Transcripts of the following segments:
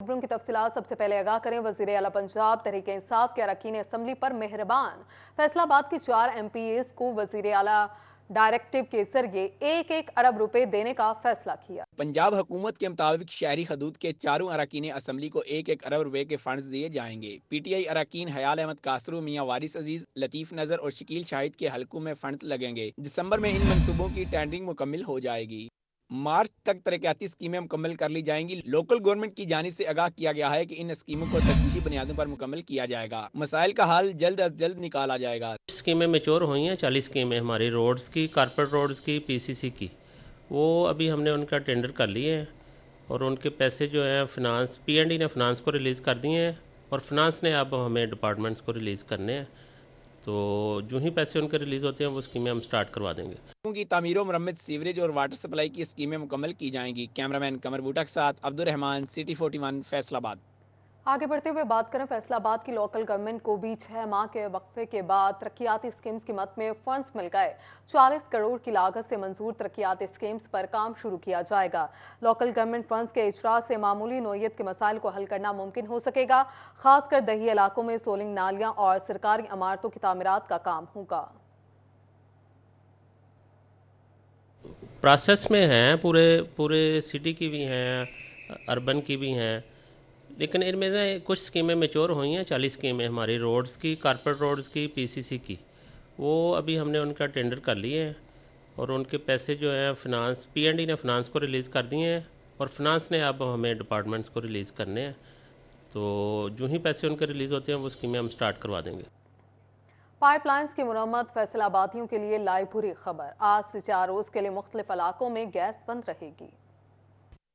खबरों की तफसीलात सबसे पहले आगाह करें। वजीर आला पंजाब तहरीक इंसाफ के अरकान असम्बली पर मेहरबान फैसलाबाद की 4 MPs को वजीर आला डायरेक्टिव के जरिए 1-1 अरब रुपए देने का फैसला किया। पंजाब हुकूमत के मुताबिक शहरी हदूद के चारों अरकान असम्बली को 1-1 अरब रुपए के फंड दिए जाएंगे। PTI अरकान हयाल अहमद कासरू, मियां वारिस अजीज, लतीफ नजर और शकील शाहिद के हलकों में फंड लगेंगे। दिसंबर में इन मंसूबों की टेंडरिंग मुकम्मल हो जाएगी। मार्च तक तरक्याती स्कीमें मुकम्मल कर ली जाएंगी। लोकल गवर्नमेंट की जानिब से आगाह किया गया है कि इन स्कीमों को तफ्तीशी बुनियादों पर मुकम्मल किया जाएगा। मसाइल का हल जल्द अज जल्द निकाला जाएगा। स्कीमें मैच्योर हुई हैं, 40 स्कीमें हमारी रोड्स की, कारपोरेट रोड्स की, PCC की, वो अभी हमने उनका टेंडर कर लिए हैं और उनके पैसे जो हैं फिनांस P&E ने फिनांस को रिलीज़ कर दिए हैं और फिनांस ने अब हमें डिपार्टमेंट्स को रिलीज़ करने हैं। तो जो ही पैसे उनके रिलीज़ होते हैं वो स्कीमें हम स्टार्ट करवा देंगे। की तामीर मरम्मत, सीवरेज और वाटर सप्लाई की स्कीमें मुकम्मल की जाएंगी। कैमरामैन कमर बूटा के साथ अब्दुल रहमान, सिटी 41 फैसलाबाद। आगे बढ़ते हुए बात करें फैसलाबाद की लोकल गवर्नमेंट को भी 6 माह के वक्फे के बाद तरक्याती स्कीम्स की मद में फंड्स मिल गए। 40 करोड़ की लागत से मंजूर तरक्याती स्कीम्स पर काम शुरू किया जाएगा। लोकल गवर्नमेंट फंड्स के इजरा से मामूली नोयत के मसाइल को हल करना मुमकिन हो सकेगा। खासकर दही इलाकों में सोलिंग नालियां और सरकारी इमारतों की तामीरात का काम होगा। प्रोसेस में हैं, पूरे सिटी की भी हैं, अर्बन की भी हैं, लेकिन इनमें से कुछ स्कीमें मैच्योर हुई हैं। 40 स्कीमें हमारी रोड्स की, कारपोरेट रोड्स की, PCC की, वो अभी हमने उनका टेंडर कर लिए हैं और उनके पैसे जो हैं फिनांस P&E ने फिनांस को रिलीज़ कर दिए हैं और फिनांस ने अब हमें डिपार्टमेंट्स को रिलीज़ करने हैं। तो जो ही पैसे उनके रिलीज़ होते हैं वो स्कीमें हम स्टार्ट करवा देंगे। पाइपलाइंस की मुरम्मत, फैसलाबादियों के लिए लाई बुरी खबर। आज से 4 रोज के लिए मुख्तलिफ इलाकों में गैस बंद रहेगी।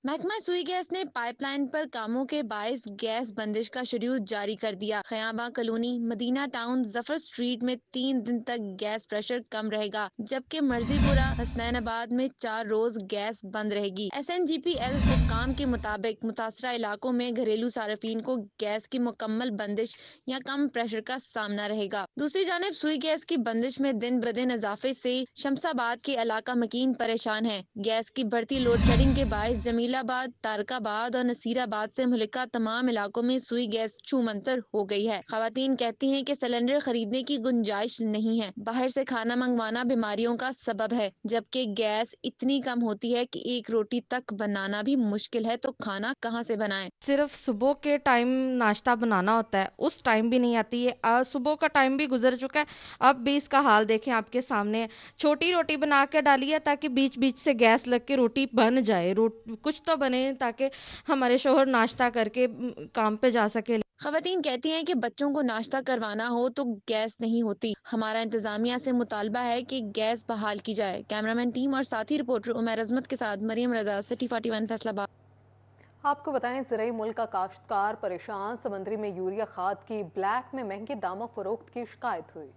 महकमा सुई गैस ने पाइपलाइन पर कामों के बायस गैस बंदिश का शेड्यूल जारी कर दिया। Khayaban colony, Madina town, Zafar street में 3 दिन तक गैस प्रेशर कम रहेगा, जबकि मर्जीपुरा, हसनैनाबाद में 4 रोज गैस बंद रहेगी। SNGPL हुक्काम के मुताबिक मुतासरा इलाकों में घरेलू सार्फिन को गैस की मुकम्मल बंदिश या कम प्रेशर का सामना रहेगा। दूसरी जानिब सुई गैस की बंदिश में दिन ब दिन इजाफे से शमसाबाद के इलाका मकीन परेशान है। गैस की बढ़ती लोड शेडिंग के बायस जमीलाबाद, तारकाबाद और नसीराबाद से मुल्का तमाम इलाकों में सुई गैस छूमंतर हो गई है। खवातीन कहती हैं कि सिलेंडर खरीदने की गुंजाइश नहीं है। बाहर से खाना मंगवाना बीमारियों का सबब है, जबकि गैस इतनी कम होती है कि एक रोटी तक बनाना भी मुश्किल है, तो खाना कहाँ से बनाएं। सिर्फ सुबह के टाइम नाश्ता बनाना होता है, उस टाइम भी नहीं आती है। सुबह का टाइम भी गुजर चुका है, अब भी इसका हाल देखें आपके सामने। छोटी रोटी बना के डाली है ताकि बीच बीच से गैस लग के रोटी बन जाए, कुछ तो बने ताकि हमारे शोहर नाश्ता करके काम पे जा सके। खवातीन कहती हैं कि बच्चों को नाश्ता करवाना हो तो गैस नहीं होती। हमारा इंतजामिया से मुतालबा है कि गैस बहाल की जाए। कैमरामैन टीम और साथी रिपोर्टर उमर अजमत के साथ मरियम रजा, सिटी 41 फैसलाबाद। आपको बताएं, ज़राई मुल्क का काश्तकार परेशान। समंदरी में यूरिया खाद की ब्लैक में महंगे दामों फरोख्त की शिकायत हुई।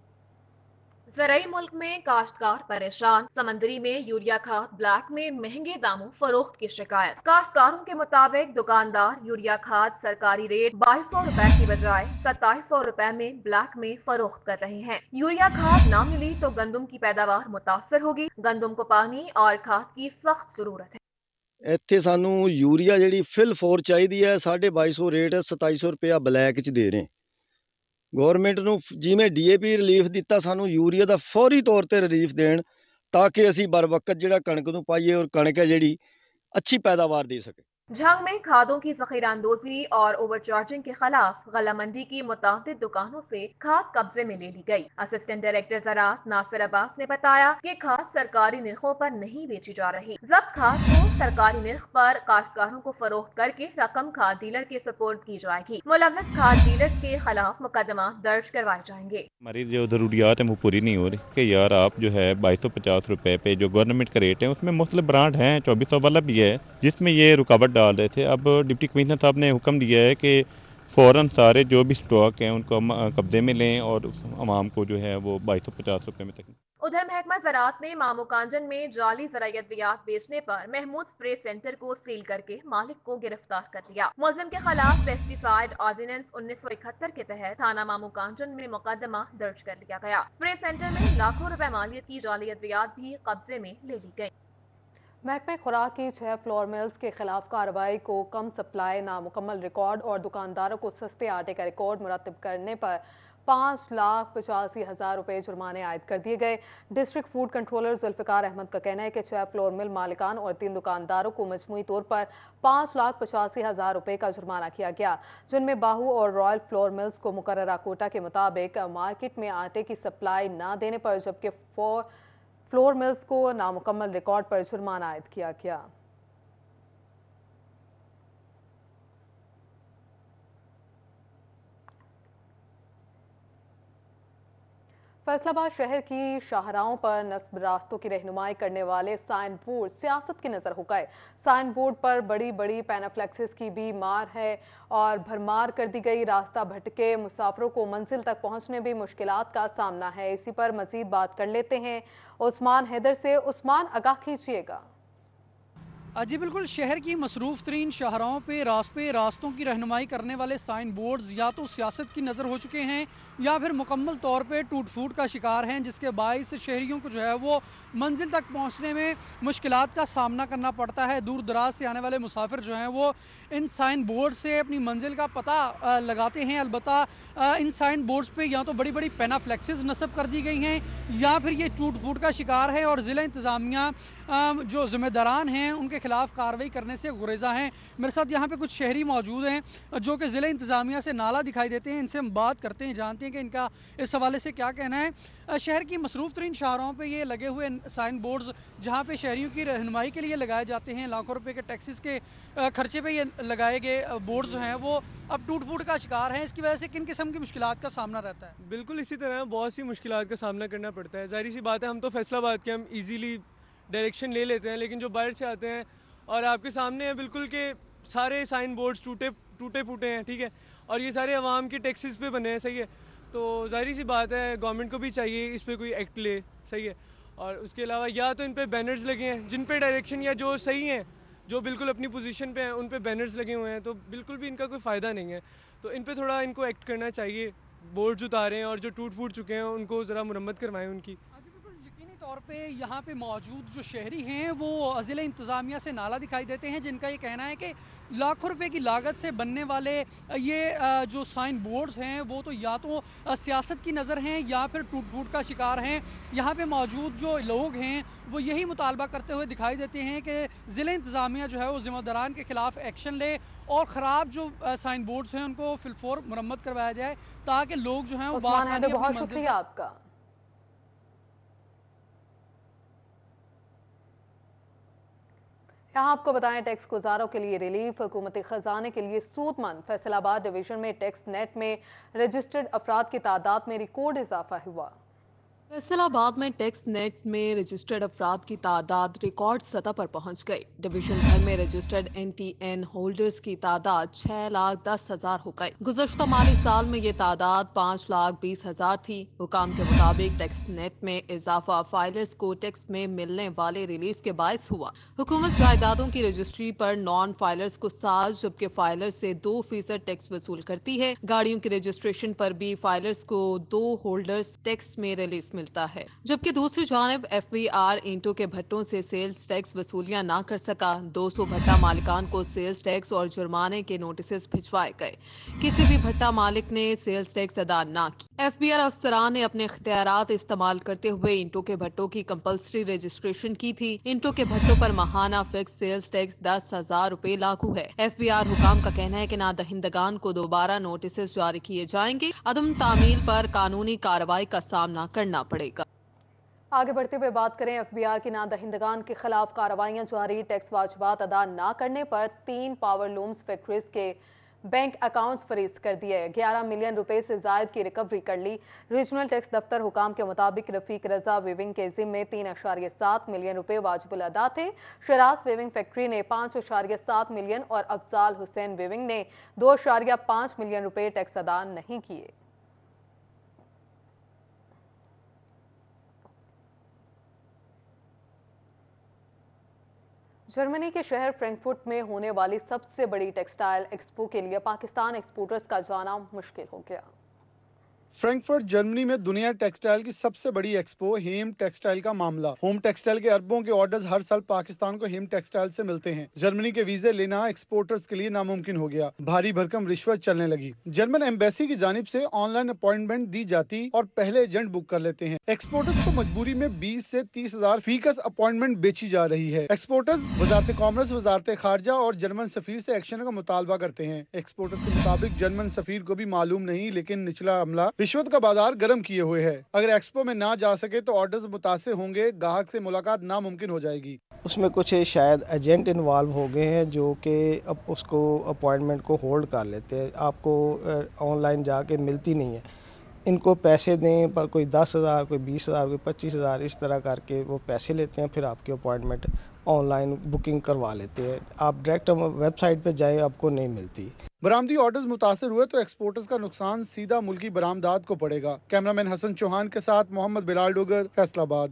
ज़राई मुल्क में काश्तकार परेशान। समंदरी में यूरिया खाद ब्लैक में महंगे दामों फरोख्त की शिकायत। काश्तकारों के मुताबिक दुकानदार यूरिया खाद सरकारी रेट 2200 रुपए की बजाय 2700 रुपए में ब्लैक में फरोख्त कर रहे हैं। यूरिया खाद ना मिली तो गंदम की पैदावार मुतासर होगी। गंदम को पानी और खाद की सख्त जरूरत है। ਇੱਥੇ ਸਾਨੂੰ ਯੂਰੀਆ ਜਿਹੜੀ ਫਿਲ 4 ਚਾਹੀਦੀ ਹੈ 2250 ਰੇਟ 2700 ਰੁਪਇਆ ਬਲੈਕ 'ਚ ਦੇ ਰਹੇ। ਗਵਰਨਮੈਂਟ ਨੂੰ ਜਿਵੇਂ DAP ਰਿਲੀਫ ਦਿੱਤਾ, ਸਾਨੂੰ ਯੂਰੀਆ ਦਾ ਫੌਰੀ ਤੌਰ ਤੇ ਰਿਲੀਫ ਦੇਣ ਤਾਂ ਕਿ ਅਸੀਂ ਬਰ ਵਕਤ ਜਿਹੜਾ ਕਣਕ ਨੂੰ ਪਾਈਏ ਔਰ ਕਣਕ ਹੈ ਜਿਹੜੀ अच्छी पैदावार दे सके। झंग में खादों की जखीरांदोजी और ओवरचार्जिंग के खिलाफ गला मंडी की मुताबिक दुकानों से खाद कब्जे में ले ली गई। असिस्टेंट डायरेक्टर ज़राअत नासिर अब्बास ने बताया कि खाद सरकारी निर्खों पर नहीं बेची जा रही। जब्त खाद को सरकारी निर्ख पर काश्तकारों को फरोख्त करके रकम खाद डीलर के सपोर्ट की जाएगी। मुलव्वस खाद डीलर के खिलाफ मुकदमा दर्ज करवाए जाएंगे। हमारी जो जरूरियात है वो पूरी नहीं हो रही कि यार आप जो है 2250 रुपए पे जो गवर्नमेंट का रेट है उसमें मुख्तलिफ ब्रांड हैं, 2400 वाला भी है जिसमें ये रुकावट डाल रहे थे। अब डिप्टी कमिश्नर साहब ने हुक्म दिया है कि फ़ौरन सारे जो भी स्टॉक हैं उनको कब्जे में लें और आवाम को जो है वो 2250 रुपए में तक। उधर महकमा ज़राअत ने मामू कांजन में जाली ज़राई अद्वियात बेचने पर महमूद स्प्रे सेंटर को सील करके मालिक को गिरफ्तार कर लिया। मुलजिम के खिलाफ पेस्टिसाइड ऑर्डिनेंस 1971 के तहत थाना मामू कांजन में मुकदमा दर्ज कर लिया गया। स्प्रे सेंटर में लाखों रुपए मालियत की जाली अद्वियात भी कब्जे में ले ली गई। محکمہ خوراک کی 6 فلور ملز کے خلاف کارروائی کو کم سپلائی، نامکمل ریکارڈ اور دکانداروں کو سستے آٹے کا ریکارڈ مرتب کرنے پر 5,85,000 روپے جرمانے عائد کر دیے گئے۔ District food controller Zulfiqar Ahmed کا کہنا ہے کہ 6 فلور مل مالکان اور 3 دکانداروں کو مجموعی طور پر 5,85,000 روپے کا جرمانہ کیا گیا، جن میں باہو اور رائل فلور ملز کو مقررہ کوٹا کے مطابق مارکیٹ میں آٹے کی سپلائی نہ دینے پر، جبکہ فلور ملز کو نامکمل ریکارڈ پر جرمانہ عائد کیا گیا۔ فیصل آباد شہر کی شاہراہوں پر نصب راستوں کی رہنمائی کرنے والے سائن بورڈ سیاست کی نظر ہو گئے۔ سائن بورڈ پر بڑی بڑی پینافلیکسز کی بھی مار ہے اور بھرمار کر دی گئی۔ راستہ بھٹکے مسافروں کو منزل تک پہنچنے بھی مشکلات کا سامنا ہے۔ اسی پر مزید بات کر لیتے ہیں عثمان حیدر سے۔ عثمان، آگاہ کیجیے گا۔ جی بالکل، شہر کی مصروف ترین شاہراہوں پہ راستوں کی رہنمائی کرنے والے سائن بورڈز یا تو سیاست کی نظر ہو چکے ہیں یا پھر مکمل طور پہ ٹوٹ پھوٹ کا شکار ہیں، جس کے باعث شہریوں کو جو ہے وہ منزل تک پہنچنے میں مشکلات کا سامنا کرنا پڑتا ہے۔ دور دراز سے آنے والے مسافر جو ہیں وہ ان سائن بورڈ سے اپنی منزل کا پتہ لگاتے ہیں۔ البتہ ان سائن بورڈز پہ یا تو بڑی بڑی پینافلیکسز نصب کر دی گئی ہیں یا پھر یہ ٹوٹ پھوٹ کا شکار ہے، اور ضلع انتظامیہ جو ذمہ داران ہیں ان کے خلاف کارروائی کرنے سے گریزاں ہیں۔ میرے ساتھ یہاں پہ کچھ شہری موجود ہیں جو کہ ضلع انتظامیہ سے نالا دکھائی دیتے ہیں، ان سے ہم بات کرتے ہیں، جانتے ہیں کہ ان کا اس حوالے سے کیا کہنا ہے۔ شہر کی مصروف ترین شاہراہوں پہ یہ لگے ہوئے سائن بورڈز جہاں پہ شہریوں کی رہنمائی کے لیے لگائے جاتے ہیں، لاکھوں روپے کے ٹیکسز کے خرچے پہ یہ لگائے گئے بورڈز ہیں وہ اب ٹوٹ پھوٹ کا شکار ہیں۔ اس کی وجہ سے کن قسم کی مشکلات کا سامنا رہتا ہے؟ بالکل اسی طرح بہت سی مشکلات کا سامنا کرنا پڑتا ہے۔ ظاہری سی بات ہے، ہم تو فیصل آباد کے ہم ایزیلی ڈائریکشن لے لیتے ہیں، لیکن جو باہر سے آتے ہیں اور آپ کے سامنے ہے بالکل کہ سارے سائن بورڈز ٹوٹے پھوٹے ہیں، ٹھیک ہے، اور یہ سارے عوام کے ٹیکسز پہ بنے ہیں، صحیح ہے۔ تو ظاہری سی بات ہے گورنمنٹ کو بھی چاہیے اس پہ کوئی ایکٹ لے، صحیح ہے۔ اور اس کے علاوہ یا تو ان پہ بینرز لگے ہیں جن پہ ڈائریکشن یا جو صحیح ہیں، جو بالکل اپنی پوزیشن پہ ہیں، ان پہ بینرز لگے ہوئے ہیں، تو بالکل بھی ان کا کوئی فائدہ نہیں ہے۔ تو ان پہ تھوڑا ان کو ایکٹ کرنا چاہیے، بورڈز اتاریں اور جو ٹوٹ پھوٹ چکے ہیں ان کو ذرا مرمت کروائیں ان کی۔ طور پہ یہاں پہ موجود جو شہری ہیں وہ ضلع انتظامیہ سے نالا دکھائی دیتے ہیں، جن کا یہ کہنا ہے کہ لاکھوں روپے کی لاگت سے بننے والے یہ جو سائن بورڈز ہیں وہ تو یا تو سیاست کی نظر ہیں یا پھر ٹوٹ پھوٹ کا شکار ہیں۔ یہاں پہ موجود جو لوگ ہیں وہ یہی مطالبہ کرتے ہوئے دکھائی دیتے ہیں کہ ضلع انتظامیہ جو ہے وہ ذمہ داران کے خلاف ایکشن لے اور خراب جو سائن بورڈز ہیں ان کو فی الفور مرمت کروایا جائے تاکہ لوگ جو ہیں وہ بہت شکریہ آپ کا۔ یہاں آپ کو بتائیں ٹیکس گزاروں کے لیے ریلیف، حکومتی خزانے کے لیے سود مند۔ فیصل آباد ڈویژن میں ٹیکس نیٹ میں رجسٹرڈ افراد کی تعداد میں ریکارڈ اضافہ ہوا۔ فیصل آباد میں ٹیکس نیٹ میں رجسٹرڈ افراد کی تعداد ریکارڈ سطح پر پہنچ گئی۔ ڈویژن بھر میں رجسٹرڈ NTN ہولڈرز کی تعداد 6,10,000 ہو گئی۔ گزشتہ مالی سال میں یہ تعداد 5,20,000 تھی۔ حکام کے مطابق ٹیکس نیٹ میں اضافہ فائلرز کو ٹیکس میں ملنے والے ریلیف کے باعث ہوا۔ حکومت جائیدادوں کی رجسٹری پر نان فائلرز کو 7 جبکہ فائلرز سے 2% ٹیکس وصول کرتی ہے۔ گاڑیوں کی رجسٹریشن پر بھی فائلرز کو 2 ہولڈرز ٹیکس میں ریلیف ملتا ہے، جبکہ دوسری جانب FBR اینٹوں کے بھٹوں سے سیلز ٹیکس وصولیاں نہ کر سکا۔ 200 بھٹا مالکان کو سیلز ٹیکس اور جرمانے کے نوٹسز بھجوائے گئے۔ کسی بھی بھٹا مالک نے سیلز ٹیکس ادا نہ کی۔ FBR افسران نے اپنے اختیارات استعمال کرتے ہوئے اینٹوں کے بھٹوں کی کمپلسری رجسٹریشن کی تھی۔ اینٹوں کے بھٹوں پر ماہانہ فکس سیلز ٹیکس 10,000 روپے لاگو ہے۔ FBR حکام کا کہنا ہے کہ نادہندگان کو دوبارہ نوٹسز جاری کیے جائیں گے۔ عدم تعمیل پر قانونی کارروائی کا سامنا کرنا پڑے گا۔ آگے بڑھتے ہوئے بات کریں FBR کی نادہندگان کے خلاف کارروائیاں جاری۔ ٹیکس واجبات ادا نہ کرنے پر 3 پاور لومز فیکٹریز کے بینک اکاؤنٹس فریز کر دیے۔ 11 ملین روپے سے زائد کی ریکوری کر لی۔ ریجنل ٹیکس دفتر حکام کے مطابق رفیق رضا ویونگ کے ذمے 3.7 ملین روپے واجب الادا تھے۔ شراز ویونگ فیکٹری نے 5.7 ملین اور افضال حسین ویونگ نے 2.5 ملین روپے ٹیکس ادا نہیں کیے۔ جرمنی کے شہر فرینکفرٹ میں ہونے والی سب سے بڑی ٹیکسٹائل ایکسپو کے لیے پاکستان ایکسپورٹرز کا جانا مشکل ہو گیا۔ فرینکفرٹ جرمنی میں دنیا ٹیکسٹائل کی سب سے بڑی ایکسپو ہیم ٹیکسٹائل کا معاملہ۔ ہوم ٹیکسٹائل کے اربوں کے آرڈرز ہر سال پاکستان کو ہیم ٹیکسٹائل سے ملتے ہیں۔ جرمنی کے ویزے لینا ایکسپورٹرز کے لیے ناممکن ہو گیا، بھاری بھرکم رشوت چلنے لگی۔ جرمن ایمبیسی کی جانب سے آن لائن اپائنٹمنٹ دی جاتی اور پہلے ایجنٹ بک کر لیتے ہیں۔ ایکسپورٹرز کو مجبوری میں 20 سے 30 ہزار فیکس اپائنٹمنٹ بیچی جا رہی ہے۔ ایکسپورٹرز وزارت کامرس، وزارت خارجہ اور جرمن سفیر سے ایکشن کا مطالبہ کرتے ہیں۔ ایکسپورٹرز کے مطابق جرمن سفیر کو بھی معلوم نہیں، لیکن نچلا عملہ رشوت کا بازار گرم کیے ہوئے ہے۔ اگر ایکسپو میں نہ جا سکے تو آرڈرز متاثر ہوں گے، گاہک سے ملاقات ناممکن ہو جائے گی۔ اس میں کچھ شاید ایجنٹ انوالو ہو گئے ہیں جو کہ اب اس کو اپوائنٹمنٹ کو ہولڈ کر لیتے ہیں، آپ کو آن لائن جا کے ملتی نہیں ہے۔ ان کو پیسے دیں، کوئی 10,000 کوئی 20,000 کوئی 25,000 اس طرح کر کے وہ پیسے لیتے ہیں، پھر آپ کی اپوائنٹمنٹ آن لائن بکنگ کروا لیتے ہیں۔ آپ ڈائریکٹ ویب سائٹ پہ جائیں، آپ کو نہیں ملتی۔ برآمدی آرڈرز متاثر ہوئے تو ایکسپورٹرز کا نقصان سیدھا ملکی برآمدات کو پڑے گا۔ کیمرامین حسن چوہان کے ساتھ محمد بلال ڈوگر، فیصل آباد۔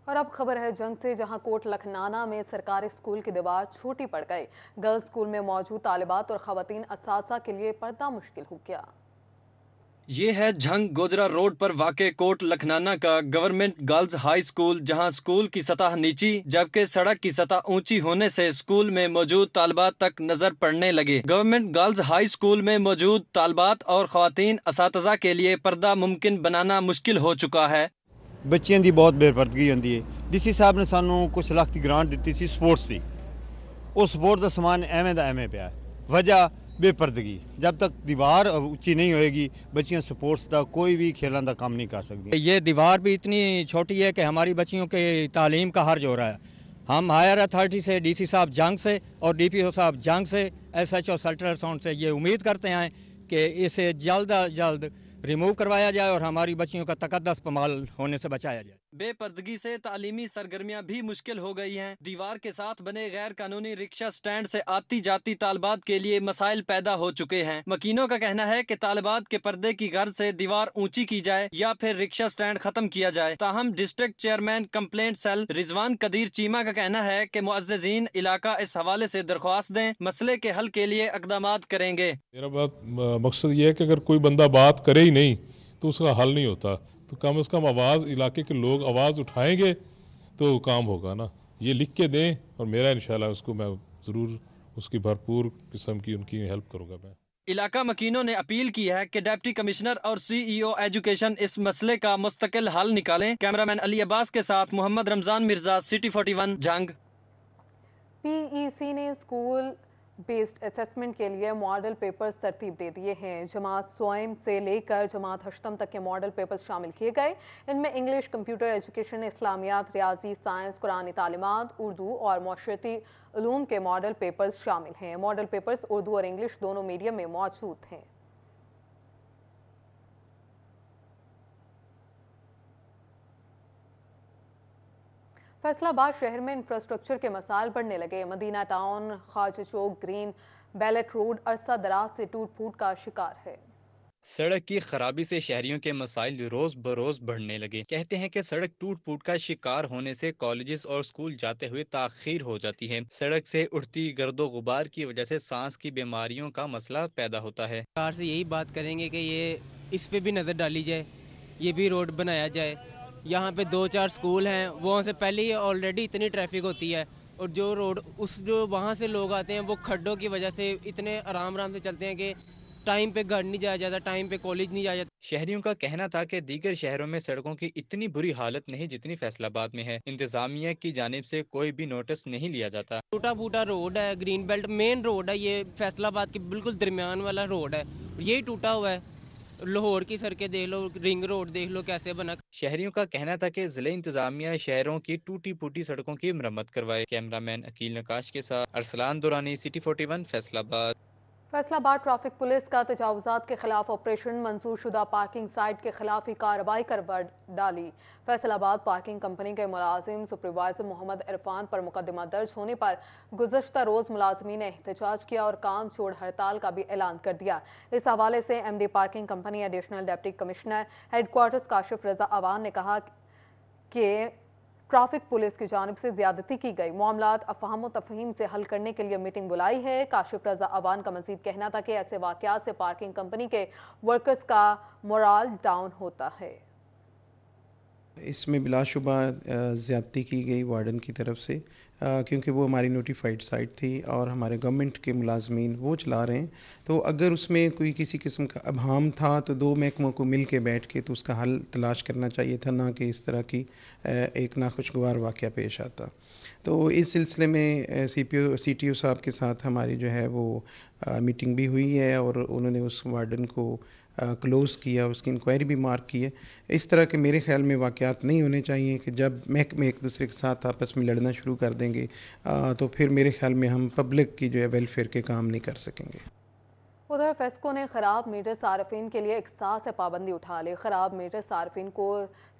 اور اب خبر ہے جنگ سے، جہاں کوٹ لکھنانا میں سرکاری اسکول کی دیوار چھوٹی پڑ گئی۔ گرلز اسکول میں موجود طالبات اور خواتین اساتذہ کے لیے پردہ مشکل ہو گیا۔ یہ ہے جھنگ گوجرا روڈ پر واقع کوٹ لکھنانا کا گورنمنٹ گرلز ہائی اسکول، جہاں اسکول کی سطح نیچی جبکہ سڑک کی سطح اونچی ہونے سے اسکول میں موجود طالبات تک نظر پڑنے لگے۔ گورنمنٹ گرلز ہائی اسکول میں موجود طالبات اور خواتین اساتذہ کے لیے پردہ ممکن بنانا مشکل ہو چکا ہے۔ بچیاں دی بہت بے پردگی ہوندی ہے۔ ڈی سی صاحب نے سانوں کچھ لاکھ دی گرانٹ دیتی سی sports the, us support the سامان ایویں دا ایویں پیا، وجہ بے پردگی۔ جب تک دیوار اونچی نہیں ہوئے گی بچیاں سپورٹس دا کوئی بھی کھیلوں دا کام نہیں کر سکتی۔ یہ دیوار بھی اتنی چھوٹی ہے کہ ہماری بچیوں کے تعلیم کا حرج ہو رہا ہے۔ ہم ہائر اتھارٹی سے، ڈی سی صاحب جنگ سے اور ڈی پی او صاحب جنگ سے، ایس ایچ او سلٹر ساؤنڈ سے یہ امید کرتے ہیں کہ اسے جلد از جلد ریموو کروایا جائے اور ہماری بچیوں کا تقدس پامال ہونے سے بچایا جائے۔ بے پردگی سے تعلیمی سرگرمیاں بھی مشکل ہو گئی ہیں۔ دیوار کے ساتھ بنے غیر قانونی رکشہ سٹینڈ سے آتی جاتی طالبات کے لیے مسائل پیدا ہو چکے ہیں۔ مکینوں کا کہنا ہے کہ طالبات کے پردے کی غرض سے دیوار اونچی کی جائے یا پھر رکشہ سٹینڈ ختم کیا جائے۔ تاہم ڈسٹرکٹ چیئرمین کمپلینٹ سیل رضوان قدیر چیمہ کا کہنا ہے کہ معززین علاقہ اس حوالے سے درخواست دیں، مسئلے کے حل کے لیے اقدامات کریں گے۔ میرا مقصد یہ ہے کہ اگر کوئی بندہ بات کرے ہی نہیں تو اس کا حل نہیں ہوتا، تو کم از کم آواز علاقے کے لوگ آواز اٹھائیں گے تو کام ہوگا نا۔ یہ لکھ کے دیں اور میرا انشاءاللہ اس کو میں ضرور اس کی بھرپور قسم کی ان کی ہیلپ کروں گا میں۔ علاقہ مکینوں نے اپیل کی ہے کہ ڈپٹی کمشنر اور سی ای او ایجوکیشن اس مسئلے کا مستقل حل نکالیں۔ کیمرامین علی عباس کے ساتھ محمد رمضان مرزا، سٹی 41 جنگ۔ پی ای سی نے اسکول بیسڈ اسسمنٹ کے لیے ماڈل پیپرز ترتیب دے دیے ہیں۔ جماعت سوئم سے لے کر جماعت ہشتم تک کے ماڈل پیپرز شامل کیے گئے۔ ان میں انگلش، کمپیوٹر ایجوکیشن، اسلامیات، ریاضی، سائنس، قرآنی تعلیمات، اردو اور معاشرتی علوم کے ماڈل پیپرز شامل ہیں۔ ماڈل پیپرز اردو اور انگلش دونوں میڈیم میں موجود ہیں۔ فیصل آباد شہر میں انفراسٹرکچر کے مسائل بڑھنے لگے۔ مدینہ ٹاؤن، خواجہ چوک، گرین بیلٹ روڈ عرصہ دراز سے ٹوٹ پھوٹ کا شکار ہے۔ سڑک کی خرابی سے شہریوں کے مسائل روز بروز بڑھنے لگے۔ کہتے ہیں کہ سڑک ٹوٹ پھوٹ کا شکار ہونے سے کالجز اور اسکول جاتے ہوئے تاخیر ہو جاتی ہے۔ سڑک سے اٹھتی گرد و غبار کی وجہ سے سانس کی بیماریوں کا مسئلہ پیدا ہوتا ہے۔ سرکار سے یہی بات کریں گے کہ یہ اس پہ بھی نظر ڈالی جائے، یہ بھی روڈ بنایا جائے۔ یہاں پہ 2-4 سکول ہیں، وہاں سے پہلے ہی آلریڈی اتنی ٹریفک ہوتی ہے، اور جو روڈ جو وہاں سے لوگ آتے ہیں وہ کھڈوں کی وجہ سے اتنے آرام سے چلتے ہیں کہ ٹائم پہ گھر نہیں جایا جاتا، ٹائم پہ کالج نہیں جایا جاتا۔ شہریوں کا کہنا تھا کہ دیگر شہروں میں سڑکوں کی اتنی بری حالت نہیں جتنی فیصل آباد میں ہے۔ انتظامیہ کی جانب سے کوئی بھی نوٹس نہیں لیا جاتا۔ ٹوٹا پھوٹا روڈ ہے، گرین بیلٹ مین روڈ ہے، یہ فیصل آباد کے بالکل درمیان والا روڈ ہے، یہی ٹوٹا ہوا ہے۔ لاہور کی سڑکیں دیکھ لو، رنگ روڈ دیکھ لو کیسے بنا۔ شہریوں کا کہنا تھا کہ ضلع انتظامیہ شہروں کی ٹوٹی پھوٹی سڑکوں کی مرمت کروائے۔ کیمرامین عقیل نقاش کے ساتھ ارسلان دورانی، سٹی 41 فیصل آباد۔ فیصل آباد ٹریفک پولیس کا تجاوزات کے خلاف آپریشن، منظور شدہ پارکنگ سائٹ کے خلاف ہی کارروائی کر ڈالی۔ فیصل آباد پارکنگ کمپنی کے ملازم سپروائزر محمد عرفان پر مقدمہ درج ہونے پر گزشتہ روز ملازمین نے احتجاج کیا اور کام چھوڑ ہڑتال کا بھی اعلان کر دیا۔ اس حوالے سے M D parking company additional deputy commissioner headquarters Kashif Raza Awan نے کہا کہ ट्रैफिक पुलिस की जानिब से ज्यादती की गई। मामलात अफहम तफहीम से हल करने के लिए मीटिंग बुलाई है। काशिफ रजा अवान का मजीद कहना था कि ऐसे वाकयात से पार्किंग कंपनी के वर्कर्स का मोराल डाउन होता है। इसमें बिलाशुबा ज़्यादती की गई वार्डन की तरफ से, क्योंकि वो हमारी नोटिफाइड साइट थी और हमारे गवर्नमेंट के मुलाजमीन वो चला रहे हैं। तो अगर उसमें कोई किसी किस्म का अभाम था तो दो महकमों को मिल के बैठ के तो उसका हल तलाश करना चाहिए था, ना कि इस तरह की एक नाखुशगवार वाक़या पेश आता। तो इस सिलसिले में CTO साहब के साथ हमारी जो है वो मीटिंग भी हुई है और उन्होंने उस वार्डन को क्लोज़ किया, उसकी इंक्वायरी भी मार्क की है। इस तरह के मेरे ख्याल में वाक़यात नहीं होने चाहिए कि जब महकमे एक दूसरे के साथ आपस में लड़ना शुरू कर देंगे तो फिर मेरे ख्याल में हम पब्लिक की जो है वेलफेयर के काम नहीं कर सकेंगे। उधर फेस्को ने खराब मीटर सार्फिन के लिए एक साथ से पाबंदी उठा ली। खराब मीटर सार्फिन को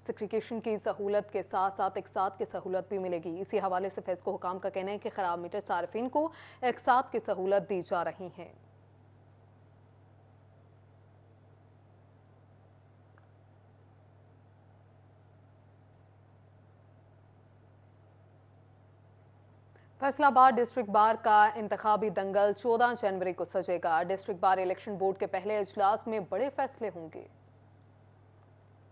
सेग्रीगेशन की सहूलत के साथ साथ एक साथ की सहूलत भी मिलेगी। इसी हवाले से फेस्को हुकाम का कहना है कि खराब मीटर सार्फिन को एक साथ की सहूलत दी जा रही है। फैसलाबाद डिस्ट्रिक्ट बार का इंतखाबी दंगल 14 जनवरी को सजेगा। डिस्ट्रिक्ट बार इलेक्शन बोर्ड के पहले इजलास में बड़े फैसले होंगे।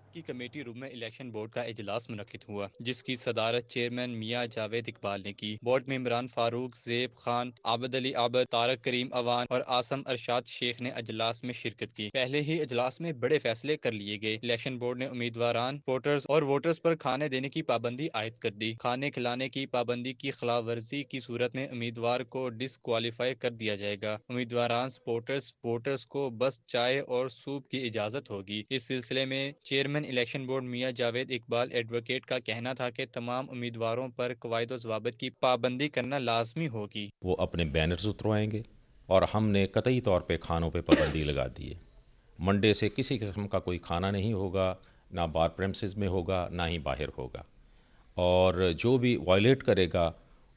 की कमेटी रूम में इलेक्शन बोर्ड का इजलास मुनक्किद हुआ, जिसकी सदारत चेयरमैन मियां जावेद इकबाल ने की। बोर्ड मेंबरान फारूक, जेब खान, आबद अली आबद, तारक करीम अवान और आसम अरशाद शेख ने इजलास में शिरकत की। पहले ही इजलास में बड़े फैसले कर लिए गए। इलेक्शन बोर्ड ने उम्मीदवारान, वोटर्स और वोटर्स पर खाने देने की पाबंदी आयद कर दी। खाने खिलाने की पाबंदी की खिलाफ वर्जी की सूरत में उम्मीदवार को डिस्क्वालीफाई कर दिया जाएगा। उम्मीदवारान सपोर्टर्स वोटर्स को बस चाय और सूप की इजाजत होगी। इस सिलसिले में चेयरमैन इलेक्शन बोर्ड मियां जावेद इकबाल एडवोकेट का कहना था कि तमाम उम्मीदवारों पर कवायद व ज़वाबित की पाबंदी करना लाजमी होगी। वो अपने बैनर्स उतरवाएंगे और हमने कतई तौर पे खानों पे पाबंदी लगा दी है। मंडे से किसी किस्म का कोई खाना नहीं होगा, ना बार प्रेमिसेस में होगा, ना ही बाहर होगा, और जो भी वायलेट करेगा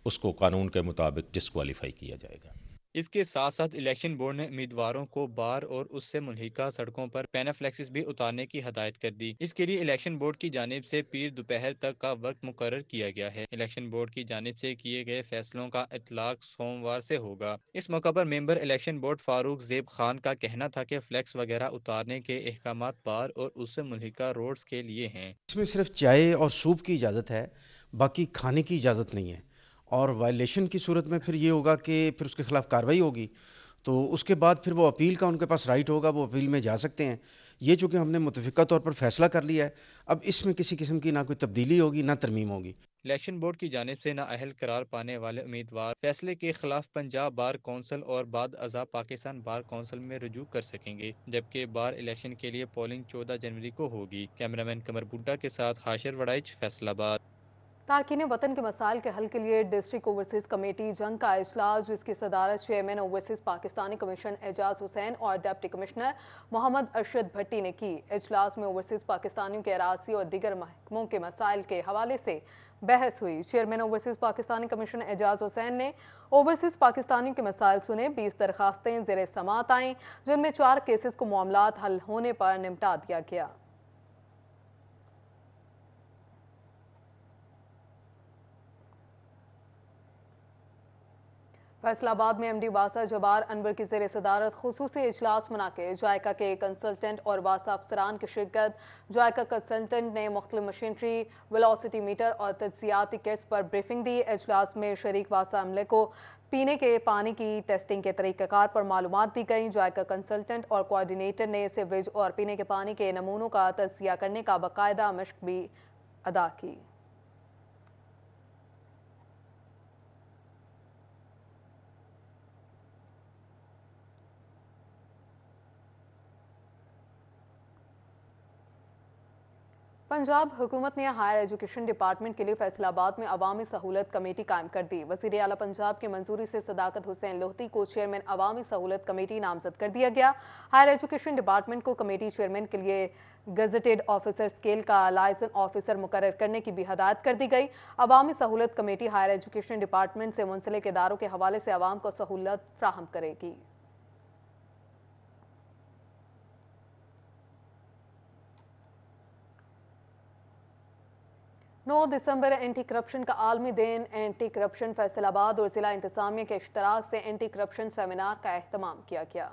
उसको कानून के मुताबिक डिस्क्वालीफाई किया जाएगा। इसके साथ साथ इलेक्शन बोर्ड ने उम्मीदवारों को बार और उससे मुल्हिका सड़कों पर पेनाफ्लेक्सिस भी उतारने की हदायत कर दी। इसके लिए इलेक्शन बोर्ड की जानिब से पीर दोपहर तक का वक्त मुकर्रर किया गया है। इलेक्शन बोर्ड की जानिब से किए गए फैसलों का इतलाक सोमवार से होगा। इस मौका पर मेंबर इलेक्शन बोर्ड फारूक जेब खान का कहना था कि फ्लैक्स वगैरह उतारने के अहकामात बार और उससे मुल्हिका रोड्स के लिए हैं। इसमें सिर्फ चाय और सूप की इजाज़त है, बाकी खाने की इजाज़त नहीं है। और वायलेशन की सूरत में फिर ये होगा कि फिर उसके खिलाफ कार्रवाई होगी, तो उसके बाद फिर वो अपील का उनके पास राइट होगा, वो अपील में जा सकते हैं। ये चूँकि हमने मुतफ़िका तौर पर फैसला कर लिया है, अब इसमें किसी किस्म की ना कोई तब्दीली होगी ना तरमीम होगी। इलेक्शन बोर्ड की जानिब से नाअहल करार पाने वाले उम्मीदवार फैसले के खिलाफ पंजाब बार कौंसिल और बाद अज़ा पाकिस्तान बार कौंसिल में रुजू कर सकेंगे, जबकि बार इलेक्शन के लिए पोलिंग 14 जनवरी को होगी। कैमरामैन कमर बुड्ढा के साथ हाशिर वड़ाइच, फैसलाबाद। तारकीन वतन के मसाइल के हल के लिए डिस्ट्रिक्ट ओवरसीज कमेटी जंग का इजलास, जिसकी सदारत chairman overseas Pakistani commission Ejaz Hussain और डिप्टी कमिश्नर मोहम्मद अरशद भट्टी ने की। इजलास में ओवरसीज पाकिस्तानियों के अराजी और दीगर महकमों के मसाइल के हवाले से बहस हुई। Chairman overseas Pakistani commission Ejaz Hussain ने ओवरसीज पाकिस्तानियों के मसाइल सुने। 20 दरखास्तें ज़ेरे समात आईं, जिनमें 4 केसेस को मामलात हल होने पर निपटा दिया गया। फैसलाबाद में MD वासा जबार अनवर की ज़ेर सदारत खुसूसी इजलास मनाके जायका के कंसल्टेंट और वासा अफसरान की शिरकत। जायका कंसल्टेंट ने मुख्तलिफ मशीनरी, वेलोसिटी मीटर और तज्जियाती किट्स पर ब्रीफिंग दी। इजलास में शरीक वासा अमले को पीने के पानी की टेस्टिंग के तरीक़ाकार पर मालूमात दी गई। जायका कंसल्टेंट और कोऑर्डिनेटर ने सीवरेज और पीने के पानी के नमूनों का तज्जिया करने का बाकायदा मशक भी अदा की। पंजाब हुकूमत ने हायर एजुकेशन डिपार्टमेंट के लिए फैसलाबाद में अवामी सहूलत कमेटी कायम कर दी। वज़ीर आला पंजाब की मंजूरी से सदाकत हुसैन लोहती को चेयरमैन अवामी सहूलत कमेटी नामजद कर दिया गया। हायर एजुकेशन डिपार्टमेंट को कमेटी चेयरमैन के लिए गजटेड ऑफिसर स्केल का लाइसेंस ऑफिसर मुकर्रर करने की भी हदायत कर दी गई। अवामी सहूलत कमेटी हायर एजुकेशन डिपार्टमेंट से मुंसलिक इदारों के हवाले से अवाम को सहूलत फ्राहम करेगी। 9 दिसंबर एंटी करप्शन का आलमी दिन। एंटी करप्शन फैसलाबाद और जिला इंतजामिया के इश्तराक से एंटी करप्शन सेमिनार का एहतमाम किया गया।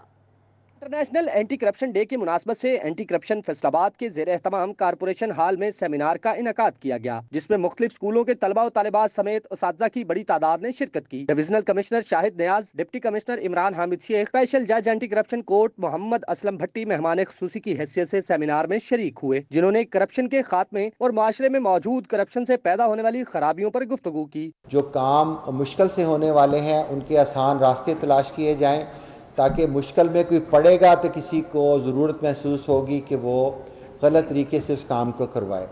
इंटरनेशनल एंटी करप्शन डे की मुनासबत से एंटी करप्शन फैसलाबाद के ज़ेर एहतमाम कारपोरेशन हाल में सेमिनार का इनेकाद किया गया, जिसमें मुख्तलिफ स्कूलों के तलबा और तालिबात समेत उस्ताज़ा की बड़ी तादाद ने शिरकत की। Divisional commissioner Shahid Niaz, deputy commissioner Imran Hamid Sheikh, special जज anti corruption court Muhammad Aslam Bhatti मेहमान खुसूसी की हैसियत से सेमिनार में शरीक हुए, जिन्होंने करप्शन के खात्मे और माशरे में मौजूद करप्शन से पैदा होने वाली खराबियों पर गुफ्तगू की। जो काम मुश्किल से होने वाले हैं उनके आसान रास्ते तलाश किए जाएं, ताकि मुश्किल में कोई पड़ेगा तो किसी को ज़रूरत महसूस होगी कि वो गलत तरीके से उस काम को करवाए।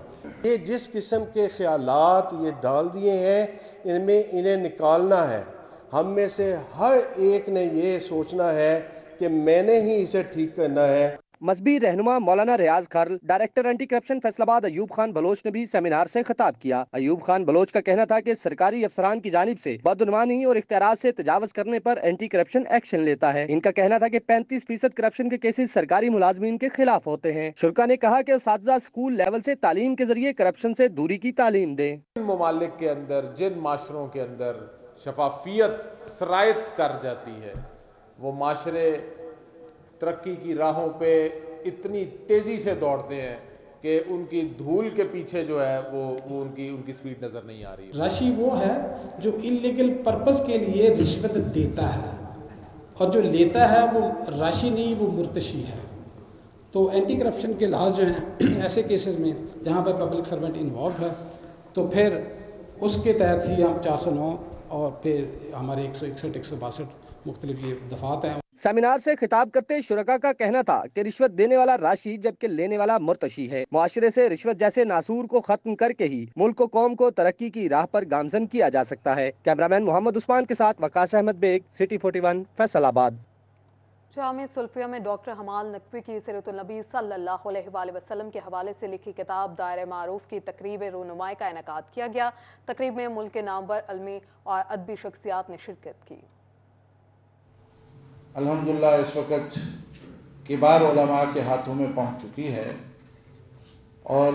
ये जिस किस्म के ख्यालात ये डाल दिए हैं इन्हें निकालना है। हम में से हर एक ने ये सोचना है कि मैंने ही इसे ठीक करना है। मजहबी रहनुमा Maulana Riaz Kharal, director anti corruption Faisalabad Ayub Khan Baloch ने भी सेमिनार से खिताब किया। अयूब खान बलोच का कहना था कि सरकारी अफसरान की जानिब से बदनुमानी और इख्तियारात से तजावज़ करने पर एंटी करप्शन एक्शन लेता है। इनका कहना था कि 35% करप्शन के केसेस सरकारी मुलाजमीन के खिलाफ होते हैं। शुरा ने कहा कि उस्ताज़ा स्कूल लेवल से तालीम के जरिए करप्शन से दूरी की तालीम दें। जिन ममालिक के अंदर, जिन माशरों के अंदर शफाफियत सरायत कर जाती है, वो माशरे तरक्की की राहों पे इतनी तेजी से दौड़ते हैं कि उनकी धूल के पीछे जो है वो उनकी स्पीड नजर नहीं आ रही। राशि वो है जो इलीगल पर्पस के लिए रिश्वत देता है, और जो लेता है वो राशि नहीं, वो मुर्तशी है। तो एंटी करप्शन के लिहाज जो हैं ऐसे केसेस में जहां पर पब्लिक सर्वेंट इन्वॉल्व है, तो फिर उसके तहत ही हम 409 और फिर हमारे 161, 162 मुख्तलिफ ये दफात हैं। सेमिनार से खिताब करते शुरका का कहना था कि रिश्वत देने वाला राशि जबकि लेने वाला मुर्तशी है। मुआशरे से रिश्वत जैसे नासूर को खत्म करके ही मुल्क को कौम को तरक्की की राह पर गामजन किया जा सकता है। कैमरामैन मोहम्मद उस्मान के साथ वकास अहमद बेग, सिटी 41, फैसलाबाद। जामे सुल्फिया में डॉक्टर हमाल नकवी की सीरतुल नबी सल्लल्लाहु अलैहि वसल्लम के हवाले से लिखी किताब दायरे मारूफ की तकरीब रूनुमाई का इनेकाद किया गया। तकरीब में मुल्क के नामवर अलमी और अदबी शख्सियात ने शिरकत की। अल्हम्दुलिल्लाह इस वक्त किबार उलमा के हाथों में पहुंच चुकी है और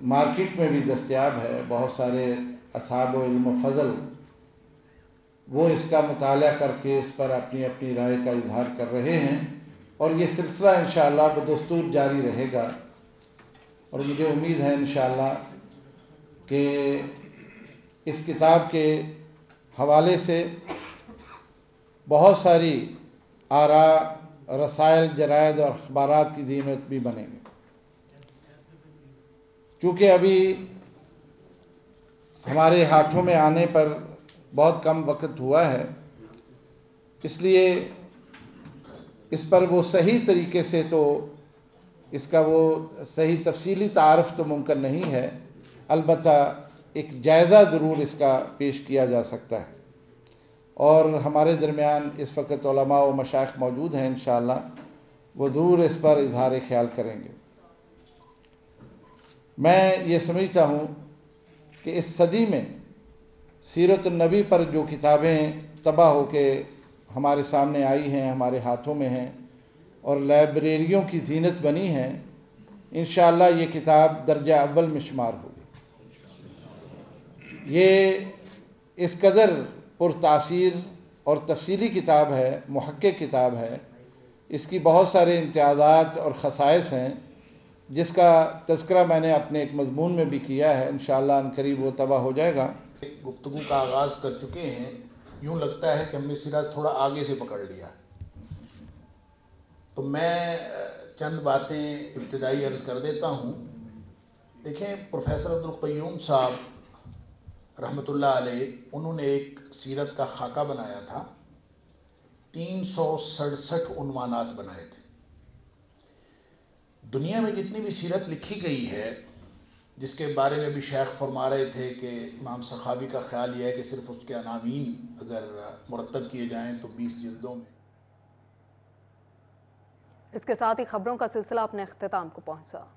मार्केट में भी दस्तयाब है। बहुत सारे असहाब इल्म फजल वो इसका मुताला करके इस पर अपनी अपनी राय का इजहार कर रहे हैं और ये सिलसिला इंशाअल्लाह बदस्तूर जारी रहेगा। और मुझे उम्मीद है इंशाअल्लाह कि इस किताब के हवाले से बहुत सारी आरा, रसायल, जरायद और अखबारात की ज़ीनत भी बनेंगे। चूँकि अभी हमारे हाथों में आने पर बहुत कम वक्त हुआ है, इसलिए इस पर वो सही तरीके से तो इसका वो सही तफसीली तारफ़ तो मुमकिन नहीं है, अलबत्ता एक जायज़ा ज़रूर इसका पेश किया जा सकता है। और हमारे दरमियान इस वक्त उलमा व मशाइख मौजूद हैं, इंशाअल्लाह वो ज़रूर इस पर इजहार ख्याल करेंगे। मैं ये समझता हूँ कि इस सदी में सीरत नबी पर जो किताबें तबाह होके हमारे सामने आई हैं, हमारे हाथों में हैं और लाइब्रेरियों की जीनत बनी हैं, इंशाअल्लाह ये किताब दर्जा अव्वल में शुमार होगी। ये इस कदर पुरतासीर और तफसीली किताब है, मुहक्किक किताब है, इसकी बहुत सारे इम्तियाज़ात और खसाइस हैं, जिसका तज़किरा मैंने अपने एक मज़मून में भी किया है। इंशाअल्लाह अनकरीब वो तबाह हो जाएगा। गुफ्तगू का आगाज़ कर चुके हैं, यूँ लगता है कि हमने सिरा थोड़ा आगे से पकड़ लिया। तो मैं चंद बातें इब्तिदाई अर्ज़ कर देता हूँ। देखें, प्रोफेसर अब्दुल क़य्यूम साहब रहमतुल्लाह अलैह, उन्होंने एक सीरत का खाका बनाया था। 367 उन्वानात बनाए थे। दुनिया में जितनी भी सीरत लिखी गई है, जिसके बारे में भी शेख फरमा रहे थे कि इमाम सखावी का ख्याल यह है कि सिर्फ उसके अनामीन अगर मुरतब किए जाएं तो 20 जिल्दों में। इसके साथ ही खबरों का सिलसिला अपने इख्तिताम को पहुंचा।